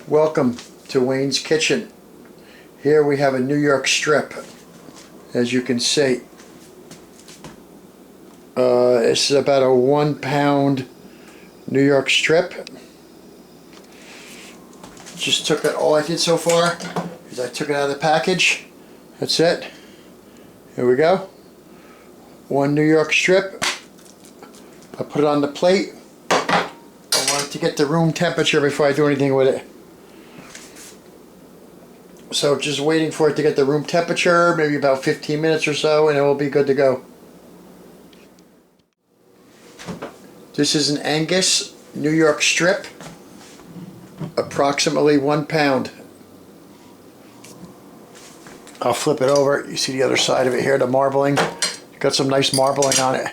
Welcome to Wayne's Kitchen. Here we have a New York strip, as you can see. This is about a 1 pound New York strip. Just took it, all I did so far is I took it out of the package. That's it. Here we go. 1 New York strip. I put it on the plate. I want it to get the room temperature before I do anything with it. So just waiting for it to get the room temperature, maybe about 15 minutes or so, and it will be good to go. This is an Angus New York strip, approximately 1 pound. I'll flip it over. You see the other side of it here, the marbling. Got some nice marbling on it.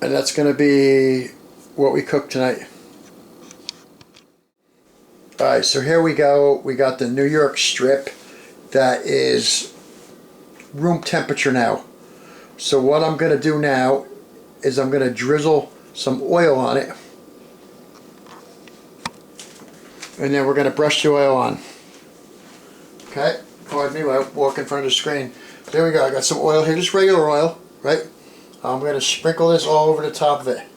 And that's going to be what we cook tonight. Alright, so here we go. We got the New York strip that is room temperature now. So what I'm going to do now is I'm going to drizzle some oil on it. And then we're going to brush the oil on. Okay, pardon me while I walk in front of the screen. There we go. I got some oil here, just regular oil, right? I'm going to sprinkle this all over the top of it.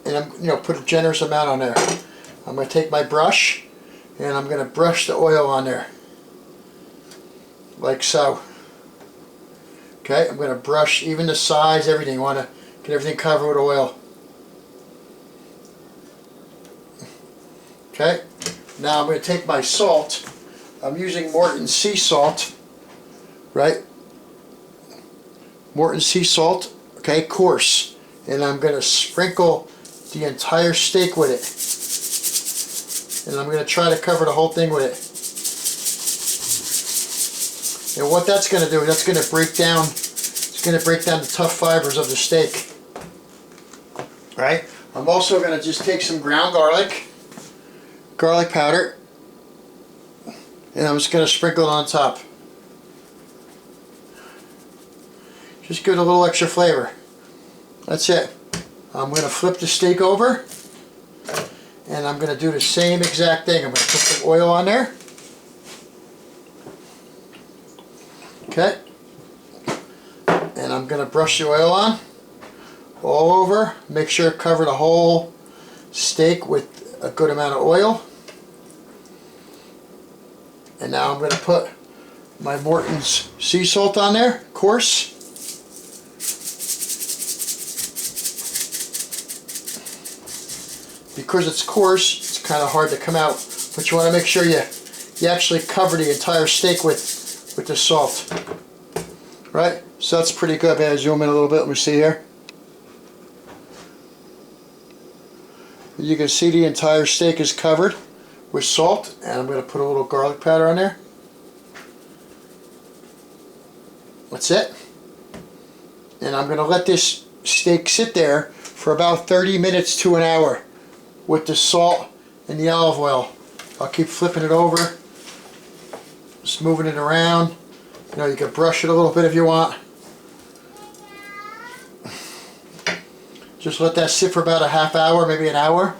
And I'm, put a generous amount on there. I'm going to take my brush and I'm going to brush the oil on there. Like so. Okay, I'm going to brush even the sides, everything. You want to get everything covered with oil. Okay, now I'm going to take my salt. I'm using Morton's sea salt, right? Morton's sea salt, okay, coarse. And I'm going to sprinkle the entire steak with it. And I'm going to try to cover the whole thing with it. And what that's going to do, that's going to break down, it's going to break down the tough fibers of the steak. Right? I'm also going to just take some ground garlic powder, and I'm just going to sprinkle it on top. Just give it a little extra flavor. That's it. I'm going to flip the steak over. And I'm going to do the same exact thing. I'm going to put some oil on there. Okay. And I'm going to brush the oil on all over. Make sure to cover the whole steak with a good amount of oil. And now I'm going to put my Morton's sea salt on there, coarse. Because it's coarse, it's kind of hard to come out, but you want to make sure you actually cover the entire steak with the salt. Right? So that's pretty good. Maybe I zoom in a little bit. Let me see here. You can see the entire steak is covered with salt, and I'm going to put a little garlic powder on there. That's it. And I'm going to let this steak sit there for about 30 minutes to an hour. With the salt and the olive oil. I'll keep flipping it over, just moving it around. You can brush it a little bit if you want. Just let that sit for about a half hour, maybe an hour,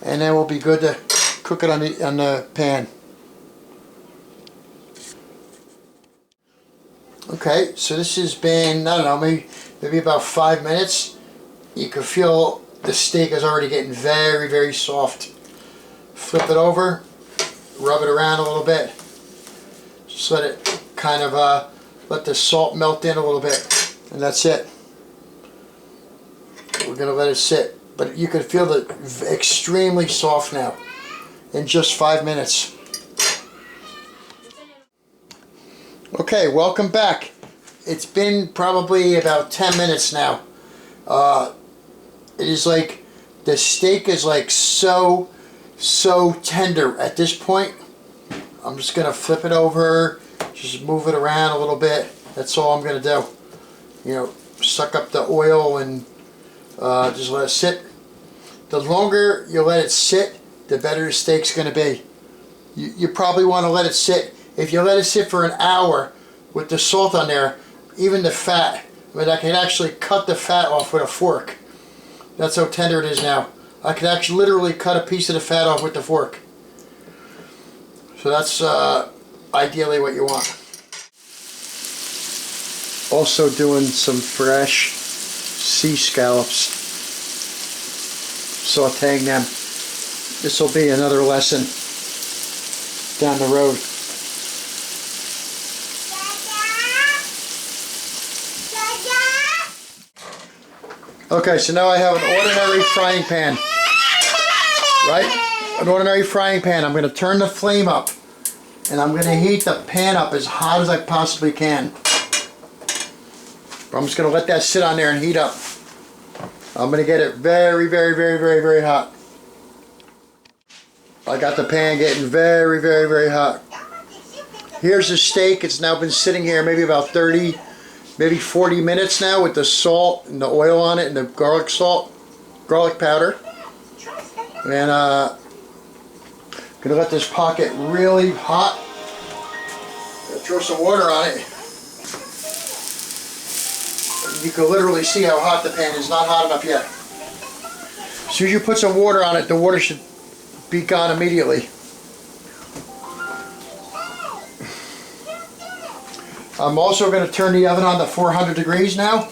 and then we'll be good to cook it on the pan. Okay, so this has been, I don't know, maybe about 5 minutes. You can feel the steak is already getting very, very soft. Flip it over, rub it around a little bit. Just let it kind of, let the salt melt in a little bit. And that's it. We're going to let it sit. But you can feel it extremely soft now in just 5 minutes. Okay, welcome back. It's been probably about 10 minutes now. It is like, the steak is like so tender at this point. I'm just going to flip it over, just move it around a little bit. That's all I'm going to do. Suck up the oil and just let it sit. The longer you let it sit, the better the steak's going to be. You probably want to let it sit. If you let it sit for an hour with the salt on there, even the fat, I can actually cut the fat off with a fork. That's how tender it is now. I could actually literally cut a piece of the fat off with the fork. So that's ideally what you want. Also doing some fresh sea scallops, sauteing them. This will be another lesson down the road. Okay, so now I have an ordinary frying pan, right? An ordinary frying pan. I'm going to turn the flame up, and I'm going to heat the pan up as hot as I possibly can. I'm just going to let that sit on there and heat up. I'm going to get it very, very, very, very, very hot. I got the pan getting very, very, very hot. Here's the steak. It's now been sitting here maybe about 30, maybe 40 minutes now with the salt and the oil on it and the garlic salt, garlic powder. And gonna let this pot get really hot. Gonna throw some water on it. You can literally see how hot the pan is. Not hot enough yet. As soon as you put some water on it, the water should be gone immediately. I'm also going to turn the oven on to 400 degrees now.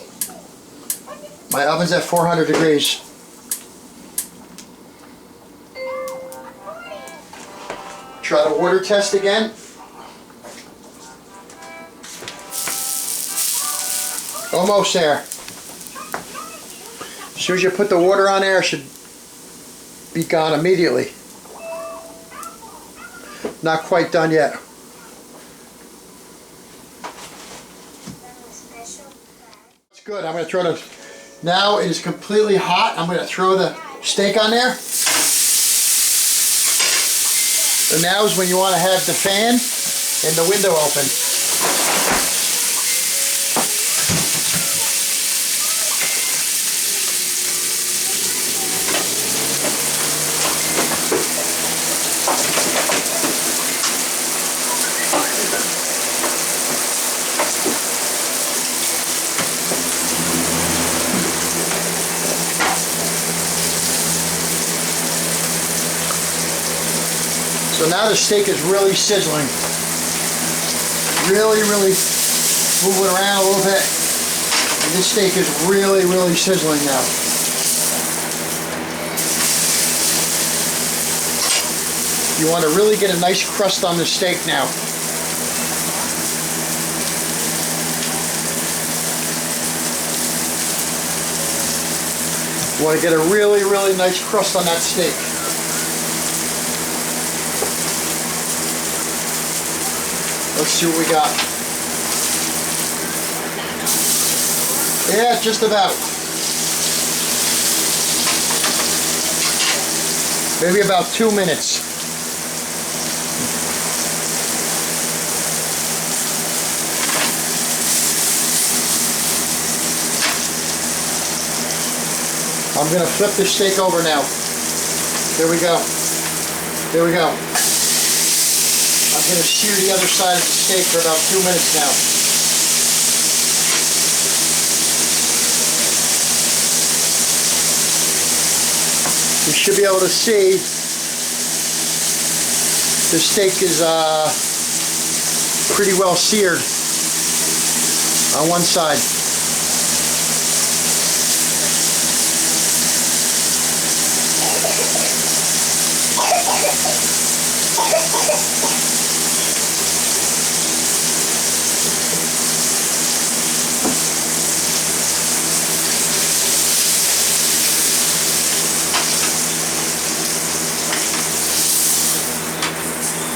My oven's at 400 degrees. Try the water test again. Almost there. As soon as you put the water on there, it should be gone immediately. Not quite done yet. It's good. I'm going to throw the... Now it is completely hot. I'm going to throw the steak on there. And now is when you want to have the fan and the window open. So now the steak is really sizzling. Really, really moving around a little bit. And this steak is really, really sizzling now. You want to really get a nice crust on the steak now. You want to get a really, really nice crust on that steak. Let's see what we got. Yeah, just about. Maybe about 2 minutes. I'm going to flip the steak over now. There we go. There we go. I'm going to sear the other side of the steak for about 2 minutes now. You should be able to see the steak is pretty well seared on one side.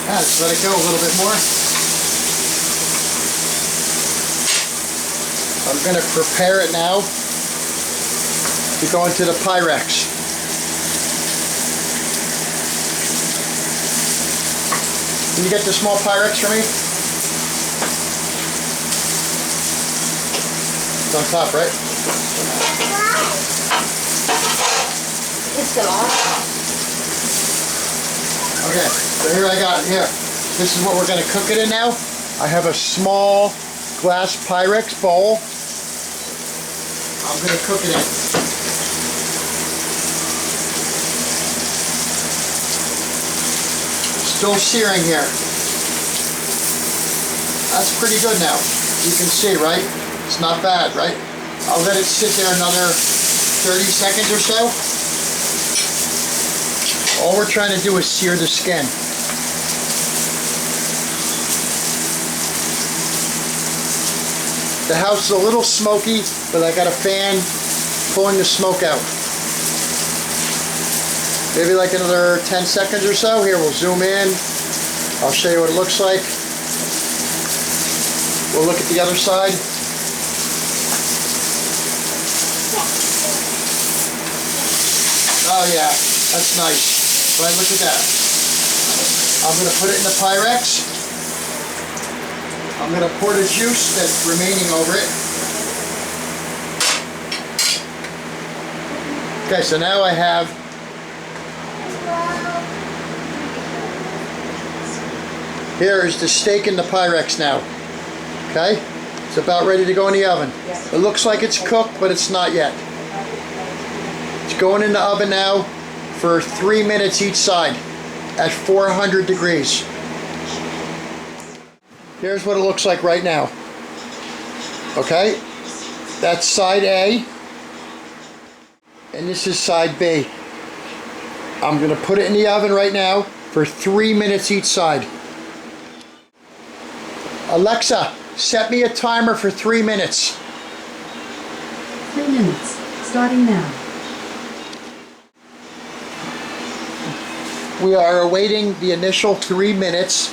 Let's let it go a little bit more. I'm going to prepare it now to go into the Pyrex. Can you get the small Pyrex for me? It's on top, right? It's still on. Okay, so here I got it here. This is what we're going to cook it in now. I have a small glass Pyrex bowl. I'm going to cook it in. Still searing here. That's pretty good now. You can see, right? It's not bad, right? I'll let it sit there another 30 seconds or so. All we're trying to do is sear the skin. The house is a little smoky, but I got a fan pulling the smoke out. Maybe like another 10 seconds or so. Here, we'll zoom in. I'll show you what it looks like. We'll look at the other side. Oh yeah, that's nice. Right, look at that. I'm going to put it in the Pyrex. I'm going to pour the juice that's remaining over it. Okay, so now I have here is the steak in the Pyrex now. Okay? It's about ready to go in the oven. It looks like it's cooked, but it's not yet. It's going in the oven now for 3 minutes each side at 400 degrees. Here's what it looks like right now. Okay? That's side A. And this is side B. I'm going to put it in the oven right now for 3 minutes each side. Alexa, set me a timer for 3 minutes. 3 minutes, starting now. We are awaiting the initial 3 minutes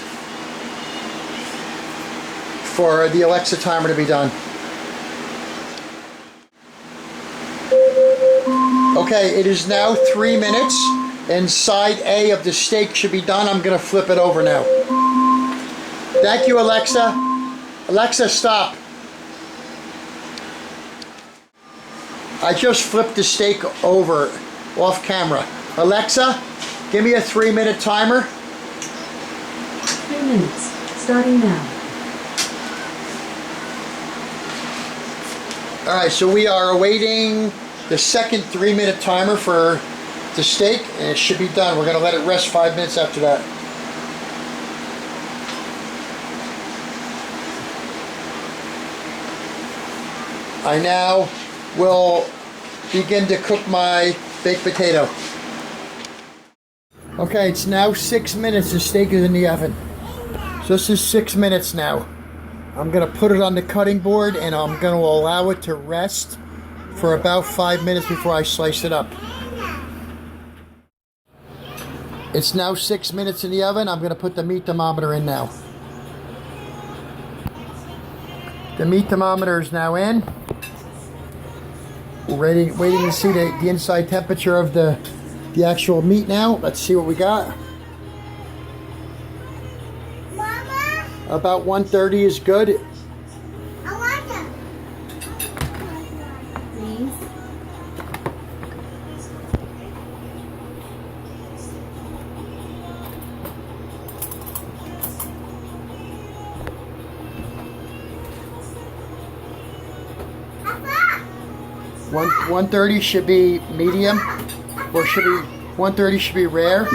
for the Alexa timer to be done. Okay, it is now 3 minutes and side A of the steak should be done. I'm going to flip it over now. Thank you, Alexa. Alexa, stop. I just flipped the steak over off camera. Alexa, give me a 3-minute timer. 3 minutes, starting now. All right, so we are awaiting the second 3-minute timer for the steak, and it should be done. We're going to let it rest 5 minutes after that. I now will begin to cook my baked potato. Okay, it's now 6 minutes. The steak is in the oven. So this is 6 minutes now. I'm going to put it on the cutting board and I'm going to allow it to rest for about 5 minutes before I slice it up. It's now 6 minutes in the oven. I'm going to put the meat thermometer in now. The meat thermometer is now in. We're waiting to see the inside temperature of the actual meat now. Let's see what we got. Mama, About 130 is good. I want them. Please. 130 should be medium, or should be 130 should be rare.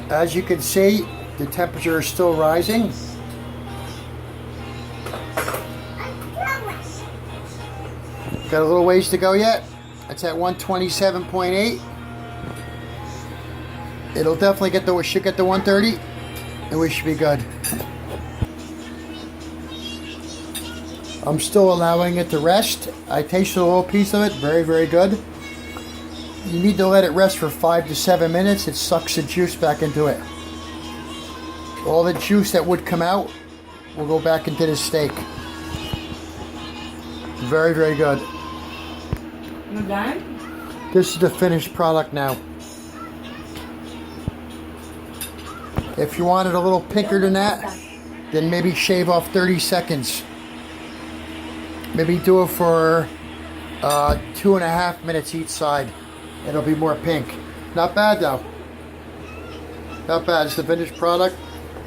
As you can see, the temperature is still rising. Got a little ways to go yet. It's at 127.8. It'll definitely get the, should get to 130, and we should be good. I'm still allowing it to rest. I tasted a little piece of it, very, very good. You need to let it rest for 5 to 7 minutes. It sucks the juice back into it. All the juice that would come out will go back into the steak. Very, very good. You done? This is the finished product now. If you want it a little pinker than that, then maybe shave off 30 seconds. Maybe do it for 2.5 minutes each side. It'll be more pink. Not bad though. Not bad. It's the finished product.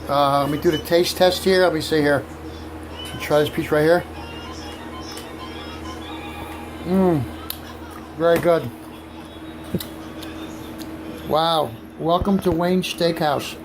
Let me do the taste test here. Let me see here. Try this piece right here. Very good. Wow. Welcome to Wayne's Steakhouse.